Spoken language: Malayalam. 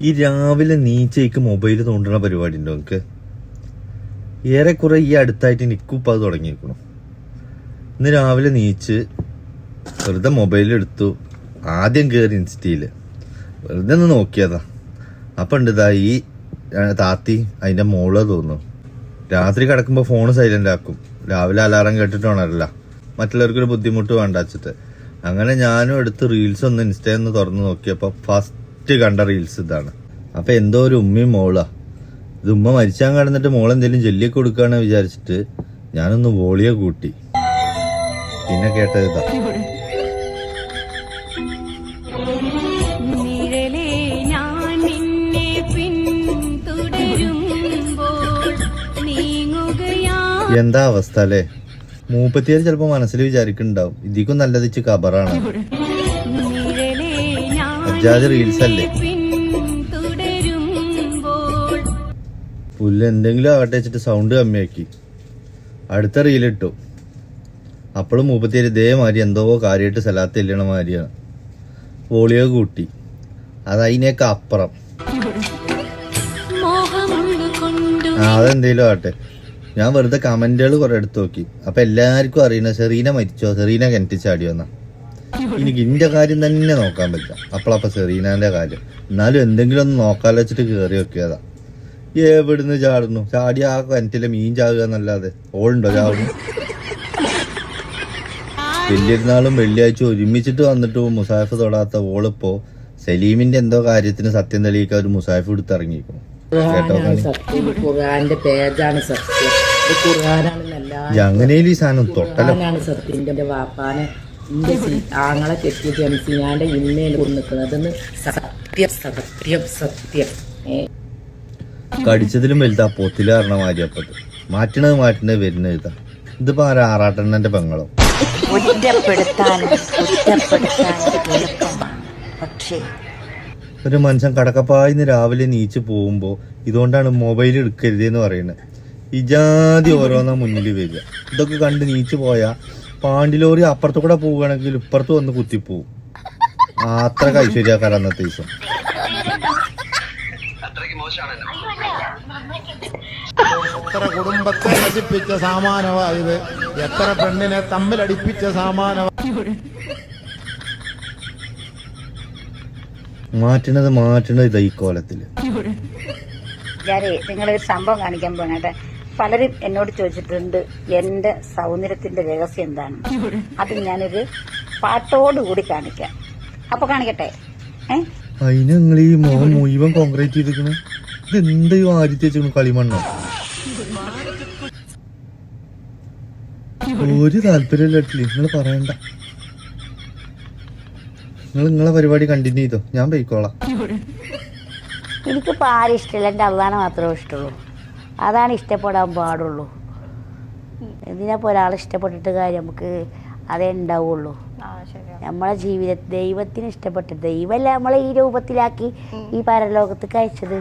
ഈ രാവിലെ നീച്ചയ്ക്ക് മൊബൈൽ തോണ്ടുന്ന പരിപാടി ഉണ്ടോ എനിക്ക്? ഏറെക്കുറെ ഈ അടുത്തായിട്ട് എനിക്കും ഇപ്പം അത് തുടങ്ങിയിരിക്കണം. ഇന്ന് രാവിലെ നീച്ച് വെറുതെ മൊബൈലെടുത്തു, ആദ്യം കയറി ഇൻസ്റ്റയില് വെറുതെ ഒന്ന് നോക്കിയതാ. അപ്പം ഉണ്ട് ഇതാ ഈ താത്തി അതിൻ്റെ മോള് തോന്നുന്നു. രാത്രി കിടക്കുമ്പോൾ ഫോൺ സൈലന്റ് ആക്കും, രാവിലെ അലാറം കേട്ടിട്ട് ഉണരില്ല, മറ്റുള്ളവർക്കൊരു ബുദ്ധിമുട്ട് വേണ്ട വെച്ചിട്ട്. അങ്ങനെ ഞാനും എടുത്ത് റീൽസ് ഒന്ന് ഇൻസ്റ്റയിൽ നിന്ന് തുറന്ന് നോക്കിയപ്പോൾ ഫസ്റ്റ് കണ്ട റീൽസ് ഇതാണ്. അപ്പം എന്തോ ഒരു ഉമ്മയും മോളാ. ഇത് ഉമ്മ മരിച്ചാൻ കിടന്നിട്ട് മോളെന്തേലും ജെല്ലിയൊക്കെ കൊടുക്കുകയാണെന്ന് വിചാരിച്ചിട്ട് ഞാനൊന്ന് വോളിയോ കൂട്ടി. പിന്നെ കേട്ടത് ഇതാ. എന്താ അവസ്ഥ അല്ലേ? മൂപ്പത്തിയാർ ചിലപ്പോ മനസ്സിൽ വിചാരിക്കുന്നുണ്ടാവും ഇതിക്കും നല്ലത് ഇച്ച് കബറാണ്. അജാദ് റീൽസ് അല്ലേ? പുല്ല് എന്തെങ്കിലും ആവട്ടെ വെച്ചിട്ട് സൗണ്ട് കമ്മിയാക്കി അടുത്ത റീലിട്ടു. അപ്പോഴും മൂപ്പത്തിയാർ ഇതേമാതിരി എന്തോ കാര്യമായിട്ട് സ്ഥലത്ത് ചെല്ലണ മാതിരിയാണ്. വോളിയോ കൂട്ടി. അതതിനേക്ക് അപ്പുറം. അതെന്തേലും ആവട്ടെ. ഞാൻ വെറുതെ കമന്റുകൾ കുറെ എടുത്ത് നോക്കി. അപ്പൊ എല്ലാവർക്കും അറിയണ സെറീന മരിച്ചോ, സെറീന കിണറ്റി ചാടിയോന്നാ. എനിക്ക് ഇന്റെ കാര്യം തന്നെ നോക്കാൻ പറ്റില്ല. അപ്പോഴപ്പ സെറീനാന്റെ കാര്യം. എന്നാലും എന്തെങ്കിലും ഒന്ന് നോക്കാലോ വെച്ചിട്ട് കയറി നോക്കിയതാ. എവിടുന്ന് ചാടുന്നു? ചാടി ആ കിണറ്റിലെ മീൻ ചാടുക എന്നല്ലാതെ ഓളുണ്ടോ ചാടുന്നു? വലിയൊരുനാളും വെള്ളിയാഴ്ച ഒരുമിച്ചിട്ട് വന്നിട്ട് മുസാഫ് തൊടാത്ത ഓളിപ്പോ സലീമിന്റെ എന്തോ കാര്യത്തിന് സത്യം തെളിയിക്കാൻ ഒരു മുസാഫ് എടുത്തിറങ്ങിയിരിക്കും. അങ്ങനെയും ഈ സാധനം തൊട്ടലാണ് സത്യന്റെ വാപ്പാനെ ആങ്ങളെ കെട്ടിയ ജംസിനാന്റെ ഇന്നേല് കൊണ്ടിരിക്കുന്നത്. സത്യം സത്യം സത്യം. കടിച്ചതിലും വലുതാ പൊത്തില് പറഞ്ഞ മാതിരിയപ്പത്. മാറ്റണത് വരുന്നത് ഇതാ. ഇതിപ്പോ ആറാട്ടെണ്ണന്റെ പെങ്ങളോ. ഒരു മനുഷ്യൻ കടക്കപ്പായിന്ന് രാവിലെ നീച്ച് പോകുമ്പോ ഇതുകൊണ്ടാണ് മൊബൈൽ എടുക്കരുതെന്ന് പറയുന്നത്. ഇജാതി ഓരോന്നാ മുന്നിൽ വരിക. ഇതൊക്കെ കണ്ട് നീച്ച് പോയാ പാണ്ടിലോറി അപ്പുറത്തു കൂടെ പോവുകയാണെങ്കിൽ ഇപ്പുറത്ത് വന്ന് കുത്തിപ്പോവും. അത്ര ഐശ്വര്യക്കാരൻ അന്നത്തെ ദിവസം. എത്ര കുടുംബത്തെ നശിപ്പിച്ച സാമാനമായത്, എത്ര പെണ്ണിനെ തമ്മിലടിപ്പിച്ച സാമാനമാ. മാറ്റണത് ഇതാ ഈ കോലത്തില്. നിങ്ങളൊരു സംഭവം കാണിക്കാൻ പോകണേ. പലരും എന്നോട് ചോദിച്ചിട്ടുണ്ട് എന്റെ സൗന്ദര്യത്തിന്റെ രഹസ്യം എന്താണ്. അത് ഞാനൊരു പാട്ടോടുകൂടി കാണിക്കാം. അപ്പൊ കാണിക്കട്ടെ. അതിന് നിങ്ങൾ ഈ മുഖം മുഴുവൻ കോൺക്രീറ്റ് ചെയ്തിരിക്കണ ഇതെന്താ ആദ്യത്തെ വെച്ചിരിക്കണ കളിമണ്ണോ? ഒരു താല്പര്യമില്ല. നിങ്ങൾ പറയണ്ട. നിങ്ങളെ പരിപാടി കണ്ടിന്യൂ ചെയ്തോ, ഞാൻ പോയിക്കോളാം. എനിക്കിപ്പോൾ ആരും ഇഷ്ടമില്ല, എൻ്റെ അള്ളാനെ മാത്രമേ ഇഷ്ടമുള്ളൂ. അതാണ് ഇഷ്ടപ്പെടാൻ പാടുള്ളൂ. എന്തിനാപ്പോൾ ഒരാളെ ഇഷ്ടപ്പെട്ടിട്ട് കാര്യം, നമുക്ക് അതേ ഉണ്ടാവുള്ളൂ. നമ്മളെ ജീവിതത്തിൽ ദൈവത്തിന് ഇഷ്ടപ്പെട്ട ദൈവമല്ല നമ്മളെ ഈ രൂപത്തിലാക്കി ഈ പരലോകത്തേക്ക് അയച്ചത്.